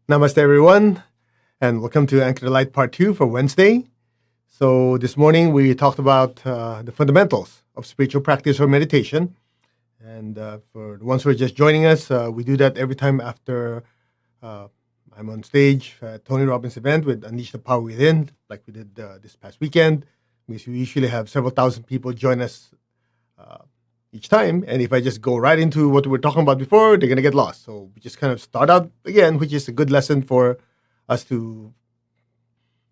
Namaste, everyone, and welcome to Anchor the Light Part 2 for Wednesday. So this morning we talked about the fundamentals of spiritual practice or meditation. And for the ones who are just joining us, we do that every time after I'm on stage at Tony Robbins' event with Unleash the Power Within, like we did this past weekend. We usually have several thousand people join us each time. And if I just go right into what we were talking about before, they're going to get lost. So we just kind of start out again, which is a good lesson for us to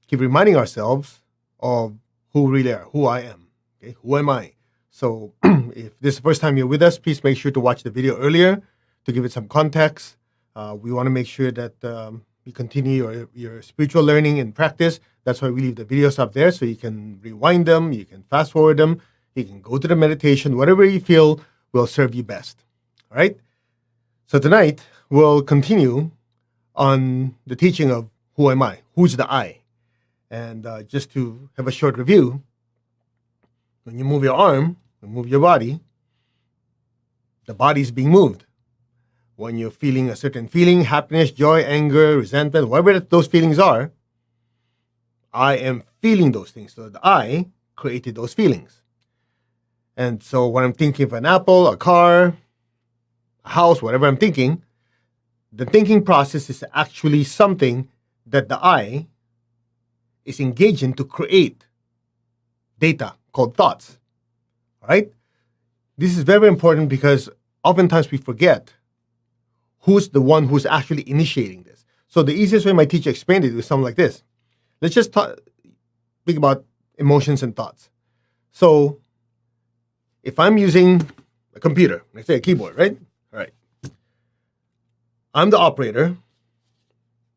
keep reminding ourselves of who we really are, who I am. Okay, who am I? So if this is the first time you're with us, please make sure to watch the video earlier to give it some context. We want to make sure that you continue your spiritual learning and practice. That's why we leave the videos up there so you can rewind them, you can fast forward them, you can go to the meditation, whatever you feel will serve you best. All right? So tonight, we'll continue on the teaching of who am I? Who's the I? And just to have a short review, when you move your arm, you move your body, the body is being moved. When you're feeling a certain feeling, happiness, joy, anger, resentment, whatever those feelings are, I am feeling those things. So the I created those feelings. And so when I'm thinking of an apple, a car, a house, whatever I'm thinking, the thinking process is actually something that the I is engaged in to create data called thoughts. All right? This is very important because oftentimes we forget who's the one who's actually initiating this. So the easiest way my teacher explained it was something like this. Let's just think about emotions and thoughts. So if I'm using a computer, let's say a keyboard, right? All right. I'm the operator.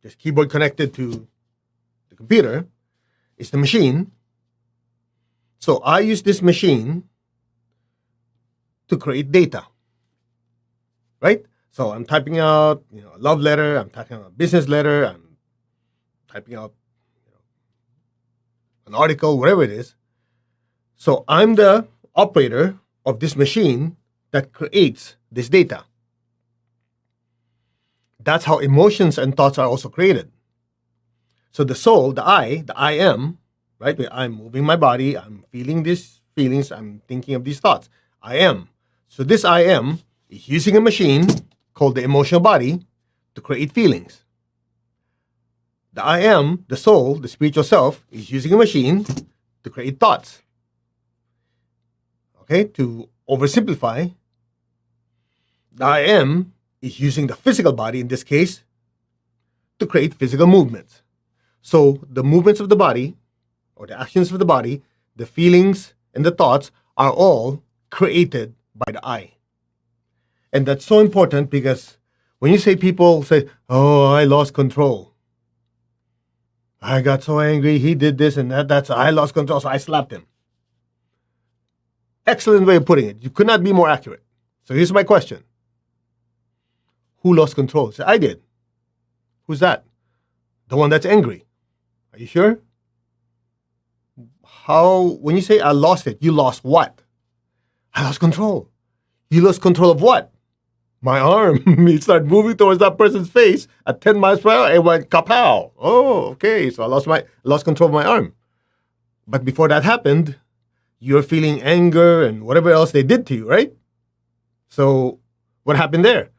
This keyboard connected to the computer is the machine. So I use this machine to create data, right? So I'm typing out, a love letter. I'm typing out a business letter. I'm typing out, an article, whatever it is. So I'm the operator of this machine that creates this data. That's how emotions and thoughts are also created. So the soul, the I am, right? I'm moving my body. I'm feeling these feelings. I'm thinking of these thoughts. I am. So this I am is using a machine called the emotional body to create feelings. The I am, the soul, the spiritual self, is using a machine to create thoughts. Okay, to oversimplify, the I am is using the physical body, in this case, to create physical movements. So the movements of the body, or the actions of the body, the feelings and the thoughts are all created by the I. And that's so important because when you say people say, oh, I lost control. I got so angry, he did this and that, I lost control, so I slapped him. Excellent way of putting it. You could not be more accurate. So here's my question. Who lost control? Say, I did. Who's that? The one that's angry. Are you sure? When you say I lost it, you lost what? I lost control. You lost control of what? My arm. It started moving towards that person's face at 10 miles per hour. It went kapow. Oh, okay. So I lost control of my arm. But before that happened, you're feeling anger and whatever else they did to you, right? So what happened there?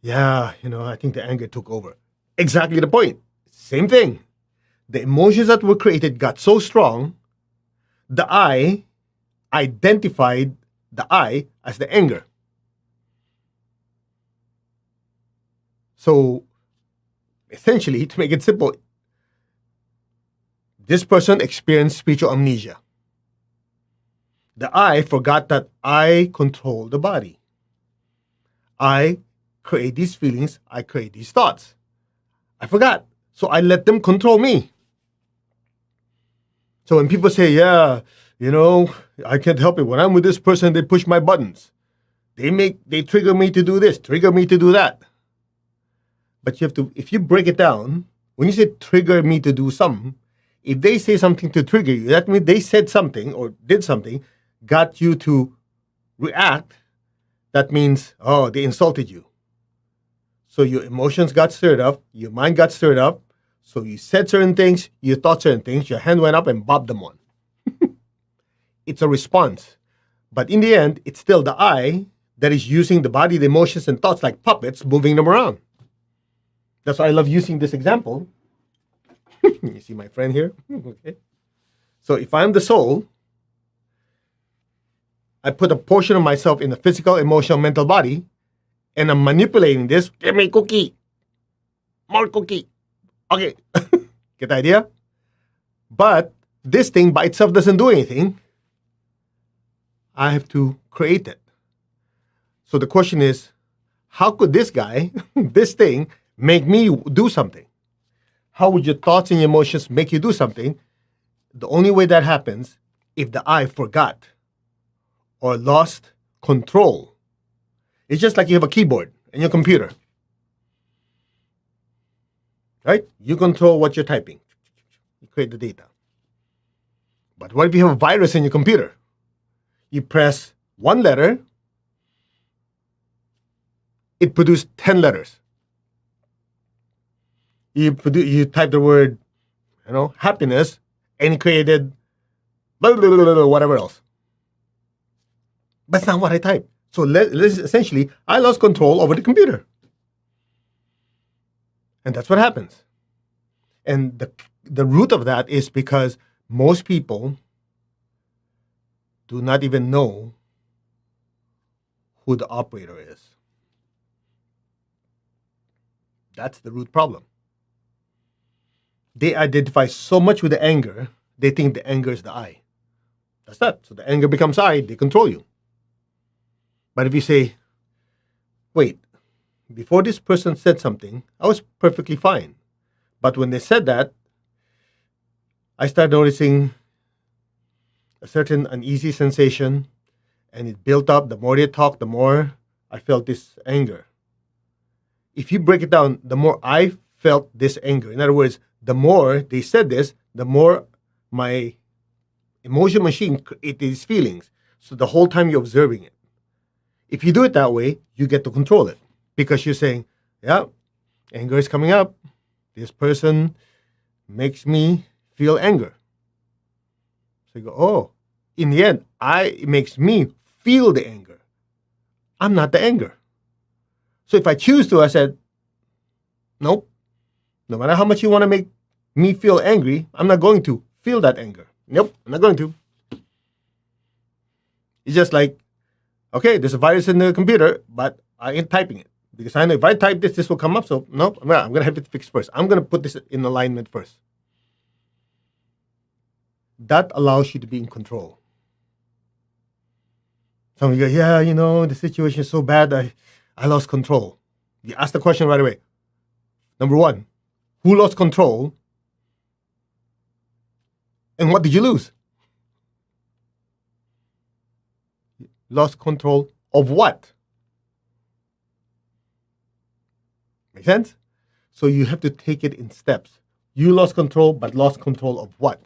Yeah, I think the anger took over. Exactly the point. Same thing. The emotions that were created got so strong, the I identified the I as the anger. So essentially, to make it simple, this person experienced spiritual amnesia. The I forgot that I control the body. I create these feelings. I create these thoughts. I forgot. So I let them control me. So when people say, yeah, I can't help it. When I'm with this person, they push my buttons. They trigger me to do this, trigger me to do that. But if you break it down, when you say trigger me to do something, if they say something to trigger you, that means they said something or did something, got you to react. That means, oh, they insulted you. So your emotions got stirred up, your mind got stirred up. So you said certain things, you thought certain things, your hand went up and bobbed them on. It's a response. But in the end, it's still the I that is using the body, the emotions, and thoughts like puppets, moving them around. That's why I love using this example. You see my friend here? Okay. So if I'm the soul, I put a portion of myself in the physical, emotional, mental body, and I'm manipulating this. Give me cookie. More cookie. Okay. Get the idea? But this thing by itself doesn't do anything. I have to create it. So the question is, how could this guy, this thing, make me do something? How would your thoughts and your emotions make you do something? The only way that happens if the I forgot or lost control. It's just like you have a keyboard in your computer. Right? You control what you're typing. You create the data. But what if you have a virus in your computer? You press one letter, it produced 10 letters. You type the word, happiness, and it created blah, blah, blah, blah, whatever else. That's not what I typed. So essentially, I lost control over the computer. And that's what happens. And the root of that is because most people do not even know who the operator is. That's the root problem. They identify so much with the anger, they think the anger is the I. That's that. So the anger becomes I, they control you. But if you say, wait, before this person said something, I was perfectly fine. But when they said that, I started noticing a certain uneasy sensation, and it built up. The more they talked, the more I felt this anger. If you break it down, the more I felt this anger. In other words, the more they said this, the more my emotion machine created these feelings. So the whole time you're observing it. If you do it that way, you get to control it. Because you're saying, yeah, anger is coming up. This person makes me feel anger. So you go, oh, in the end, it makes me feel the anger. I'm not the anger. So if I choose to, I said, nope. No matter how much you want to make me feel angry, I'm not going to feel that anger. Nope, I'm not going to. It's just like, okay, there's a virus in the computer, but I ain't typing it. Because I know if I type this, this will come up. So, nope, I'm going to have it fixed first. I'm going to put this in alignment first. That allows you to be in control. Some of you go, yeah, the situation is so bad, I lost control. You ask the question right away. Number one, who lost control? And what did you lose? Lost control of what? Make sense? So you have to take it in steps. You lost control, but lost control of what?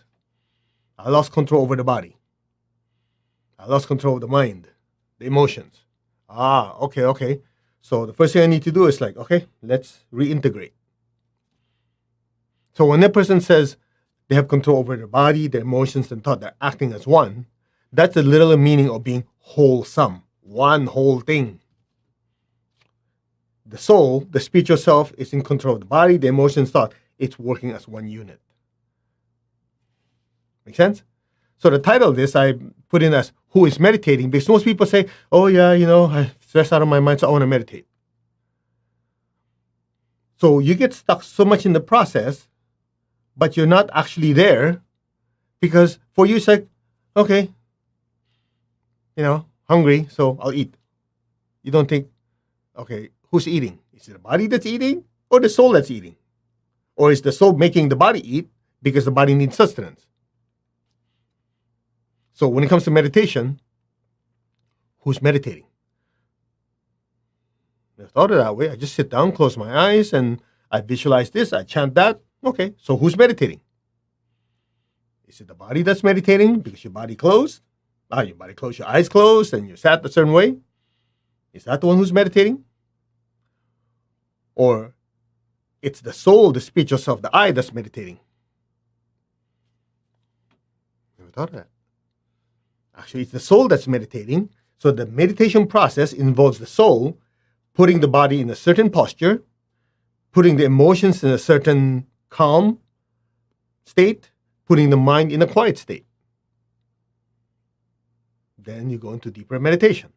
I lost control over the body. I lost control of the mind, the emotions. Okay. So the first thing I need to do is okay, let's reintegrate. So when that person says they have control over their body, their emotions, and thought, they're acting as one, that's the literal meaning of being wholesome. One whole thing. The soul, the spiritual self, is in control of the body, the emotions, thought. It's working as one unit. Make sense? So the title of this, I put in as Who is Meditating? Because most people say, oh yeah, I stress out of my mind, so I want to meditate. So you get stuck so much in the process, but you're not actually there because for you it's like, okay, hungry, so I'll eat. You don't think, okay, who's eating? Is it the body that's eating or the soul that's eating? Or is the soul making the body eat because the body needs sustenance? So when it comes to meditation, who's meditating? I thought of it that way. I just sit down, close my eyes, and I visualize this, I chant that. Okay, so who's meditating? Is it the body that's meditating because your body closed? Your body closed, your eyes closed, and you sat a certain way? Is that the one who's meditating? Or it's the soul, the spiritual self, the I that's meditating. Never thought of that. Actually, it's the soul that's meditating. So the meditation process involves the soul putting the body in a certain posture, putting the emotions in a certain calm state, putting the mind in a quiet state. Then you go into deeper meditation.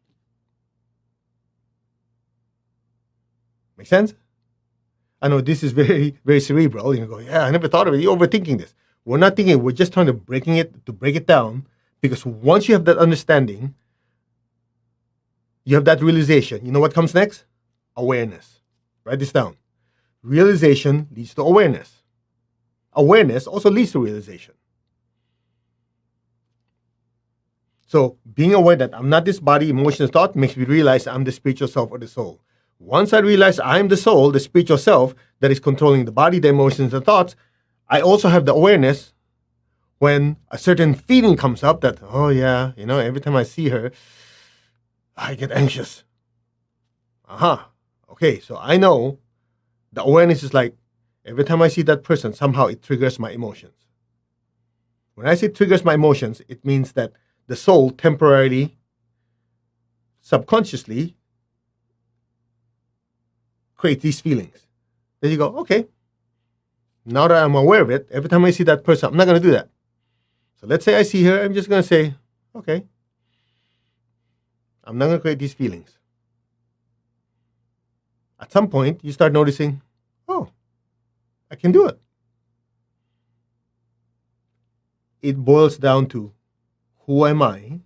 Make sense? I know this is very, very cerebral. You go, yeah, I never thought of it. You're overthinking this. We're not thinking. We're just trying to break it down. Because once you have that understanding, you have that realization. You know what comes next? Awareness. Write this down. Realization leads to awareness. Awareness also leads to realization. So being aware that I'm not this body, emotions, thought makes me realize I'm the spiritual self or the soul. Once I realize I'm the soul, the spiritual self that is controlling the body, the emotions, the thoughts, I also have the awareness when a certain feeling comes up that, oh yeah, every time I see her, I get anxious. Okay, so I know the awareness is like, every time I see that person, somehow it triggers my emotions. When I say triggers my emotions, it means that the soul temporarily, subconsciously, create these feelings. Then you go, okay, now that I'm aware of it, every time I see that person, I'm not going to do that. So let's say I see her, I'm just going to say, okay, I'm not going to create these feelings. At some point, you start noticing, oh, I can do it. It boils down to, who am I?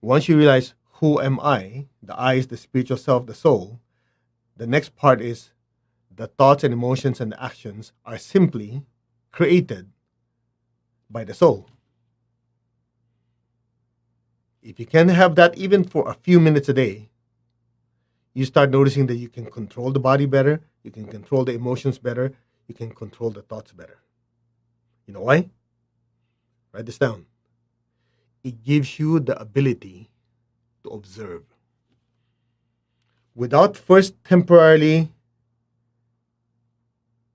Once you realize, who am I? The I is the spiritual self, the soul. The next part is the thoughts and emotions and the actions are simply created by the soul. If you can have that even for a few minutes a day, you start noticing that you can control the body better, you can control the emotions better, you can control the thoughts better. You know why? Write this down. It gives you the ability to observe. Without first temporarily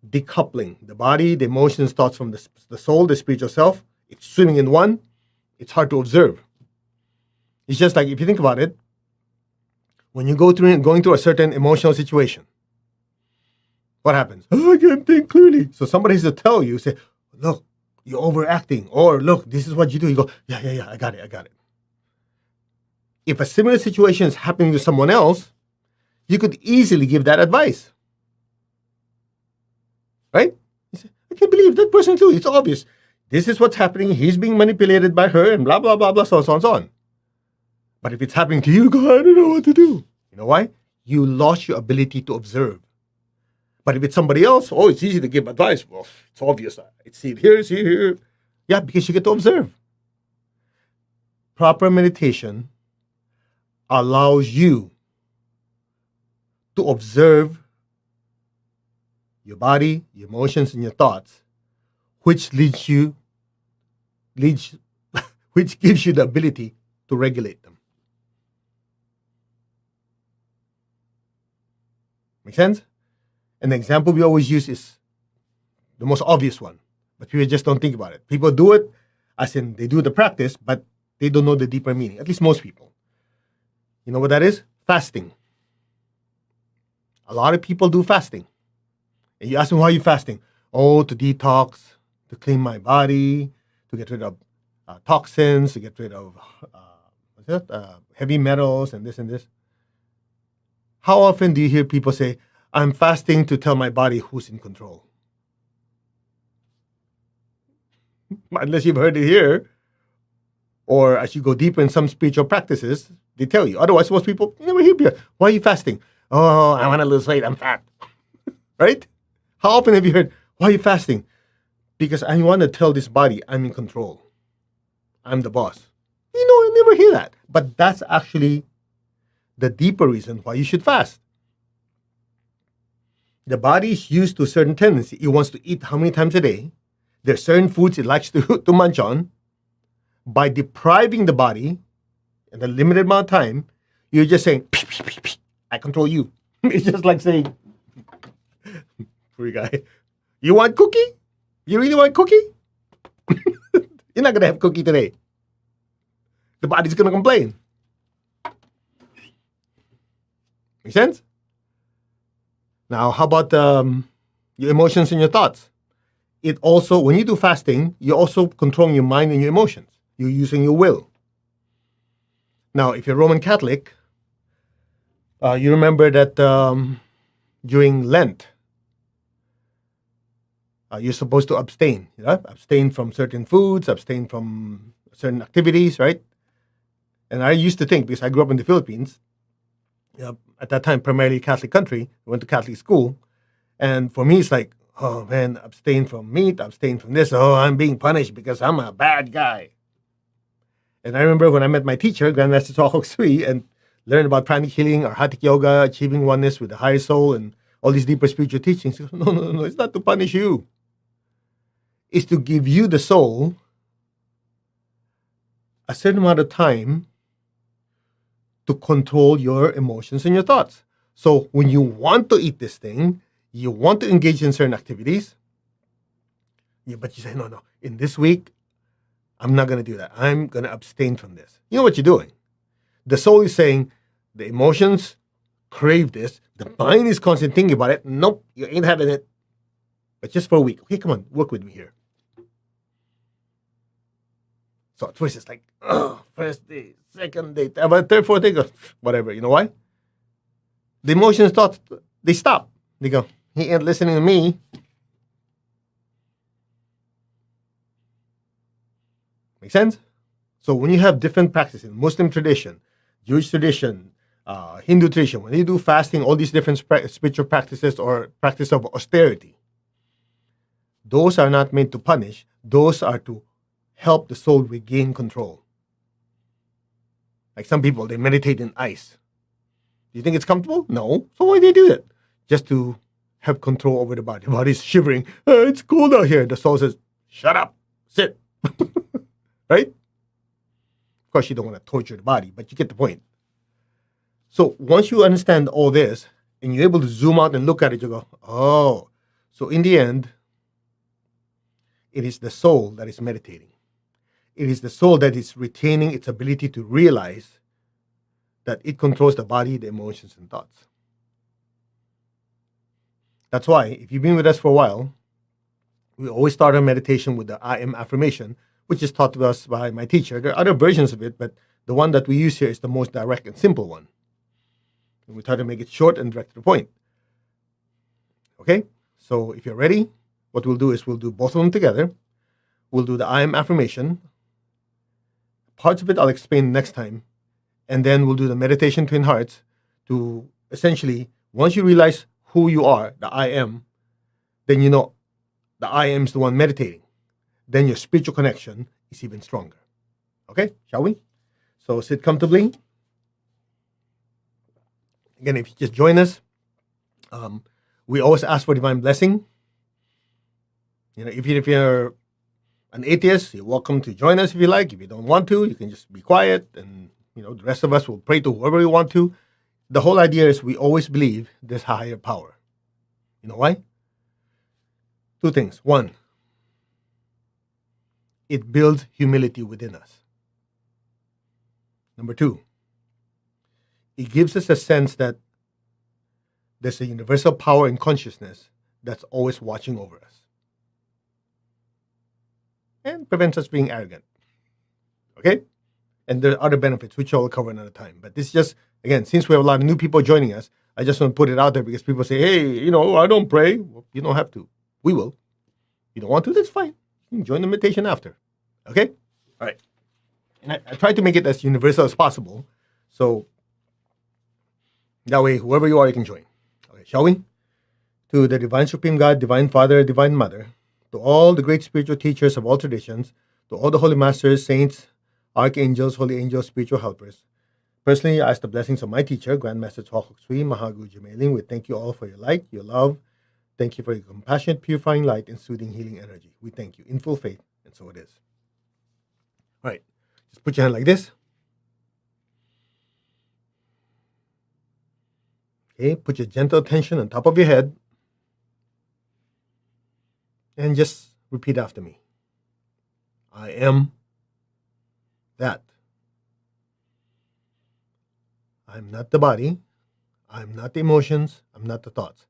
decoupling the body, the emotions, thoughts from the soul, the spiritual self, it's swimming in one, it's hard to observe. It's just like, if you think about it, when you going through a certain emotional situation, what happens? Oh, I can't think clearly. So somebody has to tell you, say, look, you're overacting, or look, this is what you do. You go, yeah, I got it. If a similar situation is happening to someone else, you could easily give that advice. Right? You say, I can't believe that person too. It's obvious. This is what's happening. He's being manipulated by her and blah, blah, blah, blah, so on, so on. But if it's happening to you, go, I don't know what to do. You know why? You lost your ability to observe. But if it's somebody else, oh, it's easy to give advice. Well, it's obvious. It's see here. Yeah, because you get to observe. Proper meditation allows you to observe your body, your emotions, and your thoughts, which gives you the ability to regulate them. Make sense? An example we always use is the most obvious one, but people just don't think about it. People do it, as in they do the practice, but they don't know the deeper meaning, at least most people. You know what that is? Fasting. A lot of people do fasting. And you ask them, why are you fasting? Oh, to detox, to clean my body, to get rid of toxins, to get rid of heavy metals and this and this. How often do you hear people say, I'm fasting to tell my body who's in control? Unless you've heard it here, or as you go deeper in some spiritual practices, they tell you. Otherwise, most people, you never hear people, why are you fasting? Oh, I want to lose weight, I'm fat. Right? How often have you heard, why are you fasting? Because I want to tell this body I'm in control. I'm the boss. I never hear that. But that's actually the deeper reason why you should fast. The body is used to a certain tendency. It wants to eat how many times a day? There are certain foods it likes to munch on. By depriving the body in a limited amount of time, you're just saying, I control you. It's just like saying, poor guy, you want cookie? You really want cookie? You're not going to have cookie today. The body's going to complain. Make sense? Now, how about your emotions and your thoughts? It also, when you do fasting, you're also controlling your mind and your emotions. You're using your will. Now, if you're Roman Catholic, you remember that during Lent, you're supposed to abstain. Abstain from certain foods, abstain from certain activities, right? And I used to think, because I grew up in the Philippines, at that time, primarily Catholic country, I went to Catholic school. And for me, it's like, oh man, abstain from meat, abstain from this. Oh, I'm being punished because I'm a bad guy. And I remember when I met my teacher, Grandmaster Tokok Sui, and learned about pranic healing, arhatic yoga, achieving oneness with the higher soul, and all these deeper spiritual teachings. No, it's not to punish you. It's to give you, the soul, a certain amount of time to control your emotions and your thoughts. So when you want to eat this thing, you want to engage in certain activities, but you say, no, in this week, I'm not going to do that. I'm going to abstain from this. You know what you're doing? The soul is saying, the emotions crave this. The mind is constantly thinking about it. Nope, you ain't having it. But just for a week. Okay, come on, work with me here. So at first it's like, first day, second day, third, fourth day, whatever. You know why? The emotions, thoughts, they stop. They go, he ain't listening to me. Make sense? So when you have different practices, Muslim tradition, Jewish tradition, Hindu tradition, when you do fasting, all these different spiritual practices or practice of austerity, those are not meant to punish. Those are to help the soul regain control. Like some people, they meditate in ice. Do you think it's comfortable? No. So why do they do that? Just to have control over the body. The body's shivering. It's cold out here. The soul says, shut up, sit. Right? Of course, you don't want to torture the body, but you get the point. So once you understand all this and you're able to zoom out and look at it, you go, oh, so in the end, it is the soul that is meditating. It is the soul that is retaining its ability to realize that it controls the body, the emotions, and thoughts. That's why, if you've been with us for a while, we always start our meditation with the I Am Affirmation, which is taught to us by my teacher. There are other versions of it, but the one that we use here is the most direct and simple one. And we try to make it short and direct to the point. Okay? So if you're ready, what we'll do is we'll do both of them together. We'll do the I Am Affirmation. Parts of it I'll explain next time. And then we'll do the meditation twin hearts to essentially, once you realize who you are, the I am, then you know the I am is the one meditating. Then your spiritual connection is even stronger. Okay, shall we? So sit comfortably. Again, if you just join us, we always ask for divine blessing. You know, if you're an atheist, you're welcome to join us if you like. If you don't want to, you can just be quiet, and the rest of us will pray to whoever we want to. The whole idea is we always believe there's a higher power. You know why? Two things. One, it builds humility within us. Number two, it gives us a sense that there's a universal power in consciousness that's always watching over us and prevents us being arrogant. Okay? And there are other benefits, which I'll cover another time. But this is just, again, since we have a lot of new people joining us, I just want to put it out there because people say, hey, I don't pray. Well, you don't have to. We will. You don't want to, that's fine. You can join the meditation after. Okay? All right. And I try to make it as universal as possible. So that way, whoever you are, you can join. Okay, shall we? To the Divine Supreme God, Divine Father, Divine Mother, to all the great spiritual teachers of all traditions, to all the holy masters, saints, archangels, holy angels, spiritual helpers. Personally, I ask the blessings of my teacher, Grandmaster Tokok Sui, Mahaguru Jumeiling. We thank you all for your light, your love. Thank you for your compassionate, purifying light and soothing, healing energy. We thank you in full faith, and so it is. All right. Just put your hand like this. Okay, put your gentle attention on top of your head and just repeat after me. I am that. I'm not the body. I'm not the emotions. I'm not the thoughts.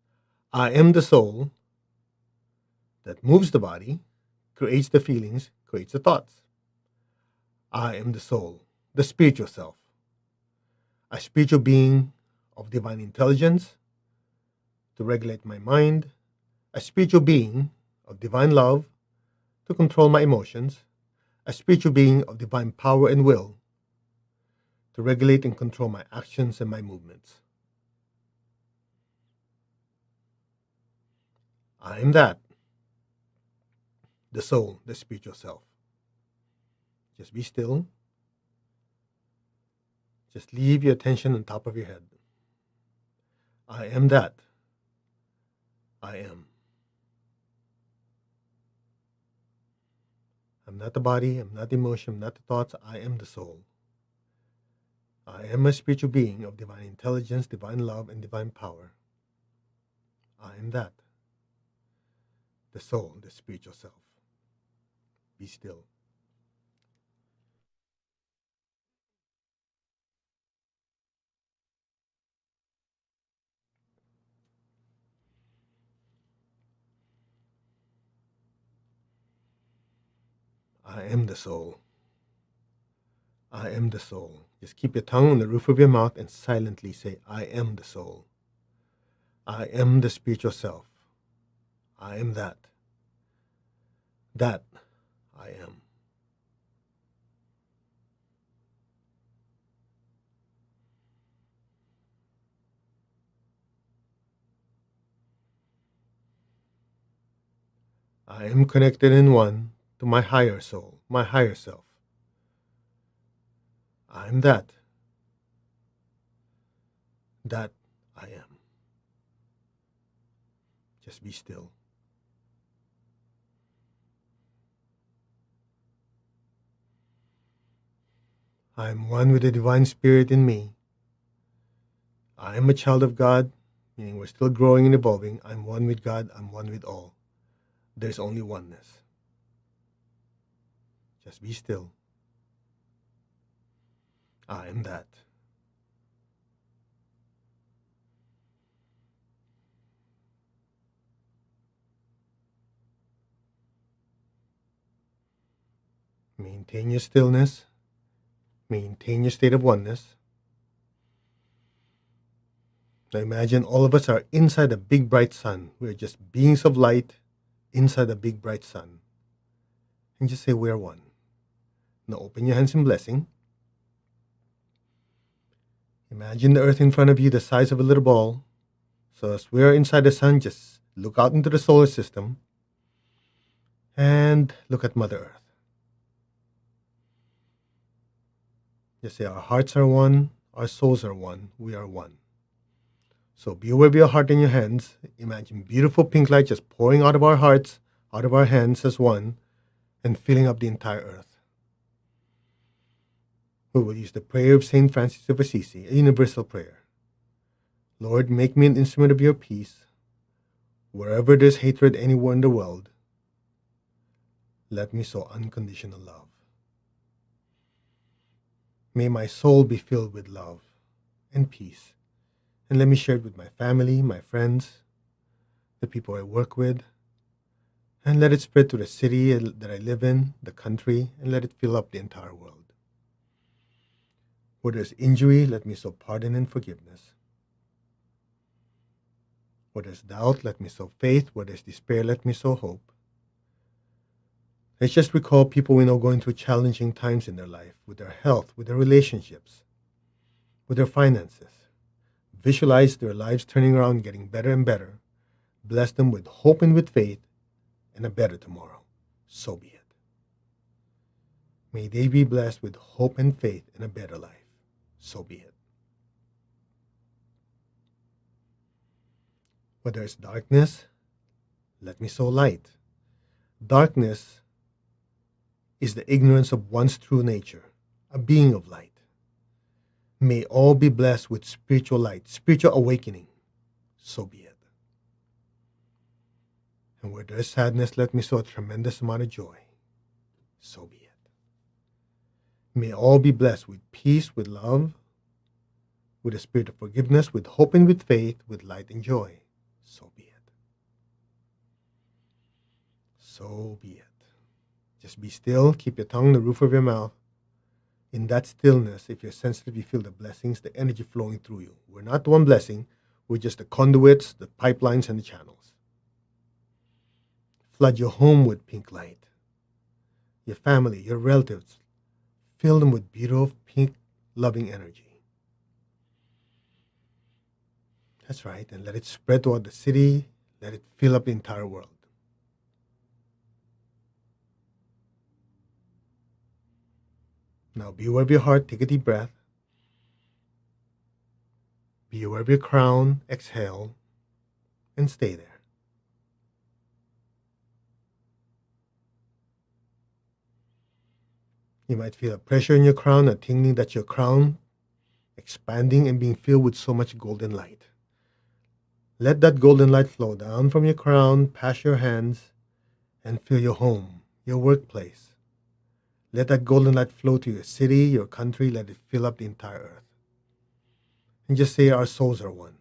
I am the soul that moves the body, creates the feelings, creates the thoughts. I am the soul, the spiritual self, a spiritual being of divine intelligence to regulate my mind, a spiritual being of divine love to control my emotions, a spiritual being of divine power and will to regulate and control my actions and my movements. I am that, the soul, the spiritual self. Just be still. Just leave your attention on top of your head. I am that. I am. I'm not the body, I'm not the emotion, I'm not the thoughts, I am the soul. I am a spiritual being of divine intelligence, divine love, and divine power. I am that. The soul, the spiritual self. Be still. I am the soul. I am the soul. Just keep your tongue on the roof of your mouth and silently say, I am the soul. I am the spiritual self. I am that. That I am. I am connected in one to my higher soul, my higher self. I am that. That I am. Just be still. I am one with the divine spirit in me. I am a child of God, meaning we're still growing and evolving. I'm one with God. I'm one with all. There's only oneness. Just be still. I am that. Maintain your stillness. Maintain your state of oneness. Now imagine all of us are inside a big bright sun. We're just beings of light inside a big bright sun. And just say we're one. Now open your hands in blessing. Imagine the earth in front of you the size of a little ball. So as we're inside the sun, just look out into the solar system and look at Mother Earth. Just say our hearts are one, our souls are one, we are one. So be aware of your heart in your hands. Imagine beautiful pink light just pouring out of our hearts, out of our hands as one, and filling up the entire earth. We will use the prayer of St. Francis of Assisi, a universal prayer. Lord, make me an instrument of your peace. Wherever there's hatred anywhere in the world, let me sow unconditional love. May my soul be filled with love and peace, and let me share it with my family, my friends, the people I work with, and let it spread to the city that I live in, the country, and let it fill up the entire world. Where there's injury, let me sow pardon and forgiveness. Where there's doubt, let me sow faith. Where there's despair, let me sow hope. Let's just recall people we know going through challenging times in their life, with their health, with their relationships, with their finances. Visualize their lives turning around, getting better and better. Bless them with hope and with faith and a better tomorrow. So be it. May they be blessed with hope and faith and a better life. So be it. Where there is darkness, let me sow light. Darkness is the ignorance of one's true nature, a being of light. May all be blessed with spiritual light, spiritual awakening. so be it. And where there is sadness, let me sow a tremendous amount of joy, so be it. May all be blessed with peace, with love, with a spirit of forgiveness, with hope and with faith, with light and joy, so be it. So be it. Just be still, keep your tongue on the roof of your mouth. In that stillness, if you're sensitive, you feel the blessings, the energy flowing through you. We're not the one blessing, we're just the conduits, the pipelines, and the channels. Flood your home with pink light. Your family, your relatives, fill them with beautiful, pink, loving energy. That's right, and let it spread throughout the city, let it fill up the entire world. Now be aware of your heart, take a deep breath. Be aware of your crown, exhale, and stay there. You might feel a pressure in your crown, a tingling that your crown expanding and being filled with so much golden light. Let that golden light flow down from your crown, past your hands, and fill your home, your workplace. Let that golden light flow to your city, your country, let it fill up the entire earth. And just say, our souls are one.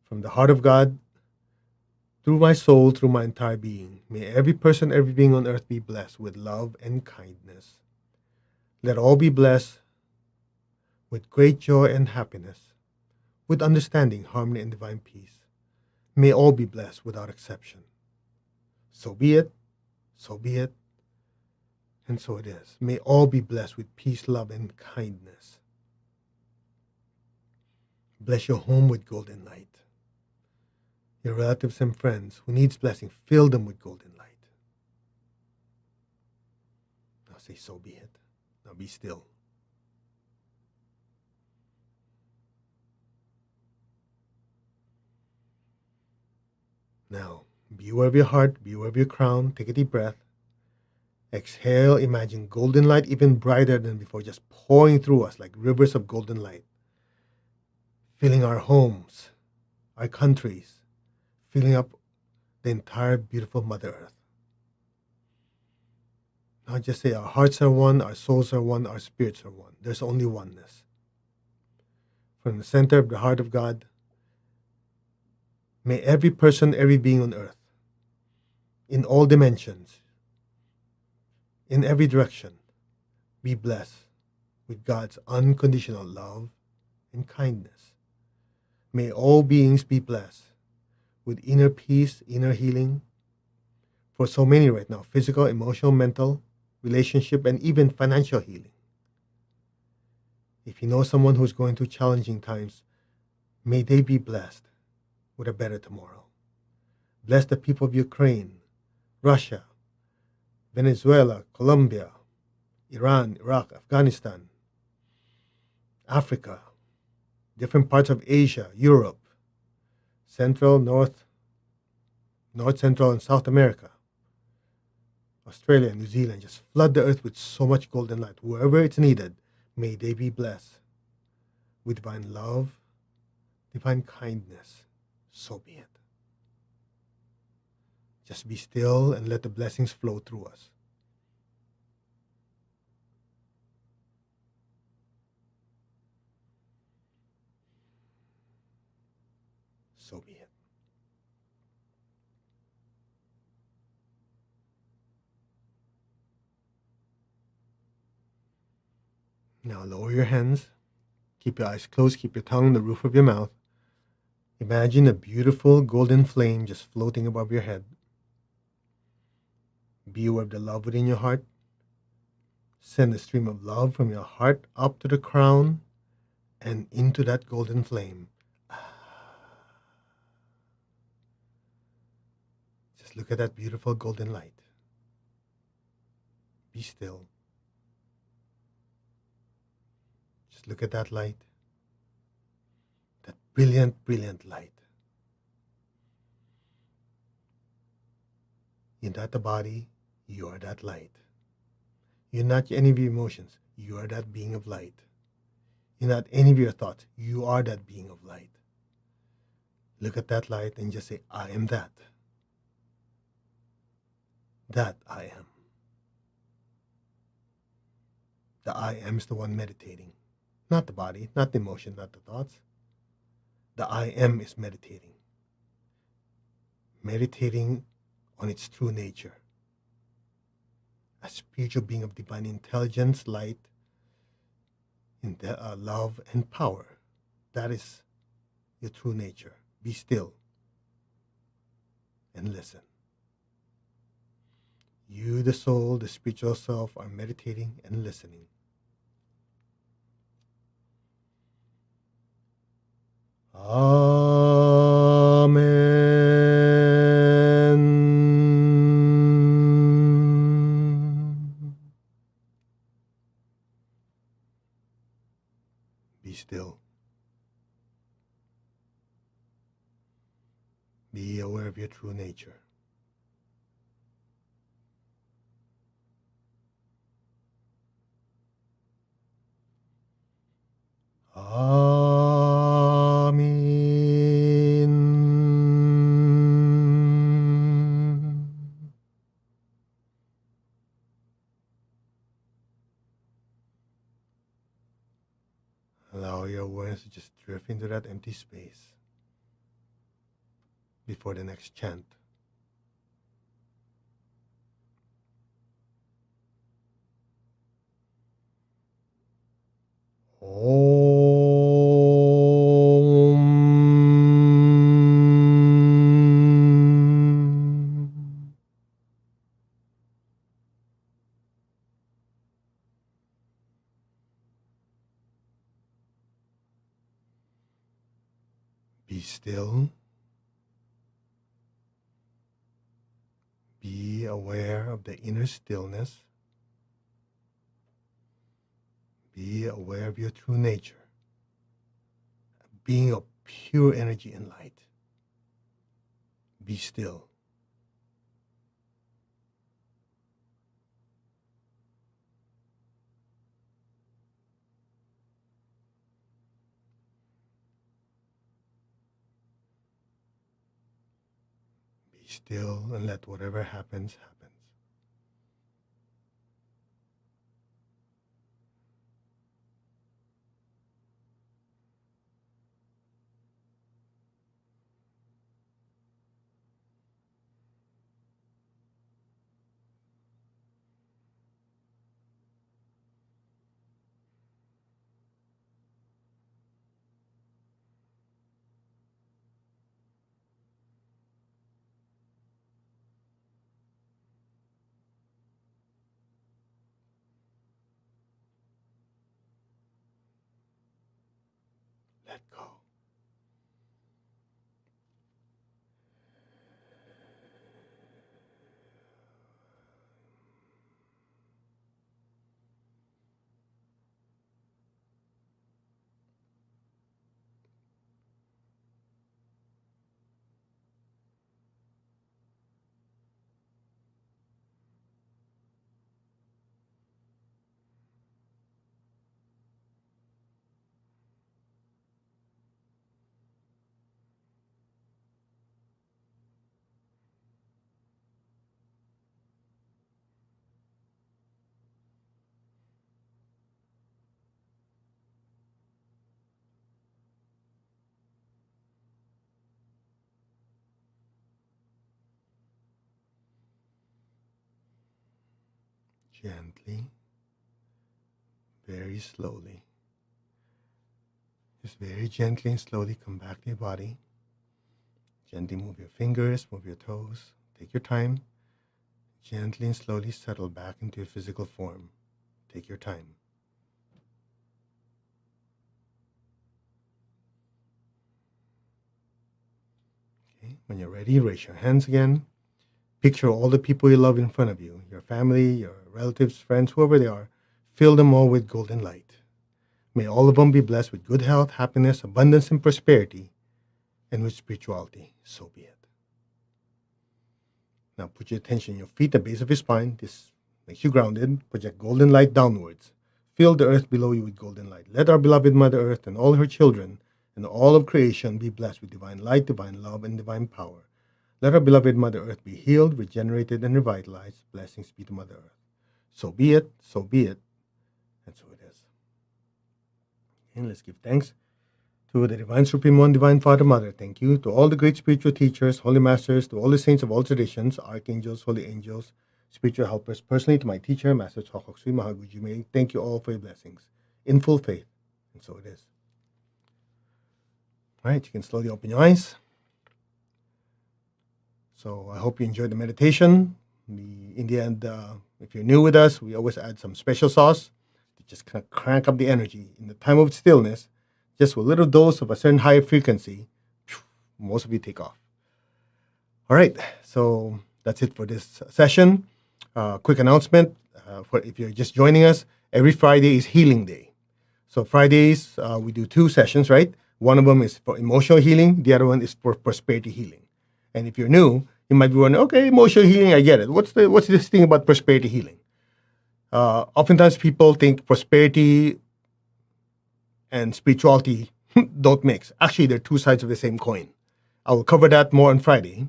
From the heart of God, through my soul, through my entire being, may every person, every being on earth be blessed with love and kindness. Let all be blessed with great joy and happiness, with understanding, harmony, and divine peace. May all be blessed without exception. So be it, so be it, and so it is. May all be blessed with peace, love, and kindness. Bless your home with golden light. Your relatives and friends who needs blessing, fill them with golden light. Now say, so be it. Now be still. Now, be aware of your heart, be aware of your crown, take a deep breath. Exhale, imagine golden light even brighter than before, just pouring through us like rivers of golden light, filling our homes, our countries, filling up the entire beautiful Mother Earth. Now just say, our hearts are one, our souls are one, our spirits are one. There's only oneness. From the center of the heart of God, may every person, every being on earth, in all dimensions, in every direction, be blessed with God's unconditional love and kindness. May all beings be blessed with inner peace, inner healing. For so many right now, physical, emotional, mental, relationship, and even financial healing. If you know someone who's going through challenging times, may they be blessed with a better tomorrow. Bless the people of Ukraine, Russia, Venezuela, Colombia, Iran, Iraq, Afghanistan, Africa, different parts of Asia, Europe, Central, North, Central, and South America, Australia, New Zealand. Just flood the earth with so much golden light. Wherever it's needed, may they be blessed with divine love, divine kindness. So be it. Just be still and let the blessings flow through us. So be it. Now lower your hands. Keep your eyes closed. Keep your tongue on the roof of your mouth. Imagine a beautiful golden flame just floating above your head. Be aware of the love within your heart. Send a stream of love from your heart up to the crown and into that golden flame. Just look at that beautiful golden light. Be still. Just look at that light. That brilliant, brilliant light. You're not the body, you are that light. You're not any of your emotions, you are that being of light. You're not any of your thoughts, you are that being of light. Look at that light and just say, I am that. That I am. The I am is the one meditating. Not the body, not the emotion, not the thoughts. The I am is meditating. Meditating on its true nature. A spiritual being of divine intelligence, light, love, and power. That is your true nature. Be still and listen. You, the soul, the spiritual self, are meditating and listening. Amen. Be still. Be aware of your true nature. Amen. Allow your awareness to just drift into that empty space before the next chant. Om. Be still. Be aware of the inner stillness. Be aware of your true nature. Being of pure energy and light. Be still. Be still and let whatever happens, happens. Let go. Gently, very slowly. Just very gently and slowly come back to your body. Gently move your fingers, move your toes. Take your time. Gently and slowly settle back into your physical form. Take your time. Okay, when you're ready, raise your hands again. Picture all the people you love in front of you, your family, your relatives, friends, whoever they are. Fill them all with golden light. May all of them be blessed with good health, happiness, abundance, and prosperity, and with spirituality. So be it. Now put your attention on your feet, the base of your spine. This makes you grounded. Project golden light downwards. Fill the earth below you with golden light. Let our beloved Mother Earth and all her children and all of creation be blessed with divine light, divine love, and divine power. Let our beloved Mother Earth be healed, regenerated, and revitalized. Blessings be to Mother Earth. So be it, and so it is. And let's give thanks to the Divine Supreme One, Divine Father, Mother. Thank you to all the great spiritual teachers, holy masters, to all the saints of all traditions, archangels, holy angels, spiritual helpers, personally to my teacher, Master Chokok Sri Mahaguji May. Thank you all for your blessings. In full faith. And so it is. All right, you can slowly open your eyes. So I hope you enjoyed the meditation. In the end, if you're new with us, we always add some special sauce to just kind of crank up the energy. In the time of stillness, just with a little dose of a certain higher frequency, most of you take off. All right, so that's it for this session. Quick announcement, for if you're just joining us, every Friday is Healing Day. So Fridays, we do 2 sessions, right? One of them is for emotional healing. The other one is for prosperity healing. And if you're new, you might be wondering, okay, emotional healing, I get it. What's this thing about prosperity healing? Oftentimes people think prosperity and spirituality don't mix. Actually, they're 2 sides of the same coin. I will cover that more on Friday.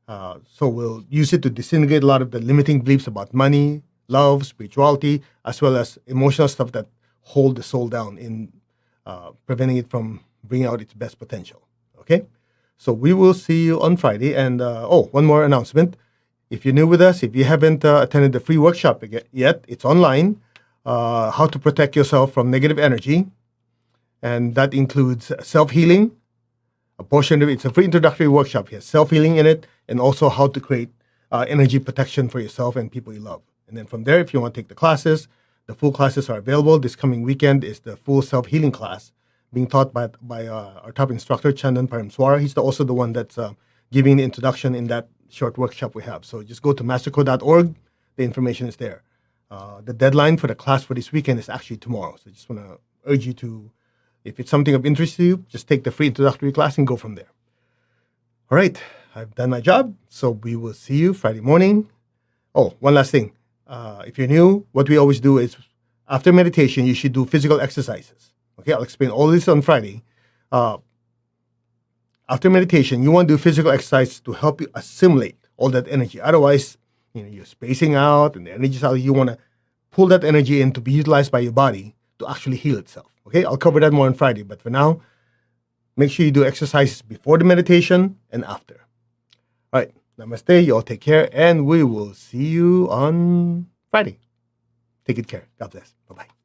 So we'll use it to disintegrate a lot of the limiting beliefs about money, love, spirituality, as well as emotional stuff that hold the soul down in preventing it from bringing out its best potential. Okay? So we will see you on Friday. And one more announcement. If you're new with us, if you haven't attended the free workshop yet, it's online. How to protect yourself from negative energy. And that includes self-healing. A portion of it's a free introductory workshop. It has self-healing in it, and also how to create energy protection for yourself and people you love. And then from there, if you want to take the classes, the full classes are available. This coming weekend is the full self-healing class being taught by our top instructor, Chandan Paramswara. He's also the one that's giving the introduction in that short workshop we have. So just go to mastercode.org. The information is there. The deadline for the class for this weekend is actually tomorrow. So I just want to urge you to, if it's something of interest to you, just take the free introductory class and go from there. All right, I've done my job. So we will see you Friday morning. Oh, one last thing. If you're new, what we always do is after meditation, you should do physical exercises. Okay, I'll explain all this on Friday. After meditation, you want to do physical exercise to help you assimilate all that energy. Otherwise, you're spacing out and the energy is out. You want to pull that energy in to be utilized by your body to actually heal itself. Okay, I'll cover that more on Friday. But for now, make sure you do exercises before the meditation and after. All right, namaste. You all take care, and we will see you on Friday. Take good care. God bless. Bye-bye.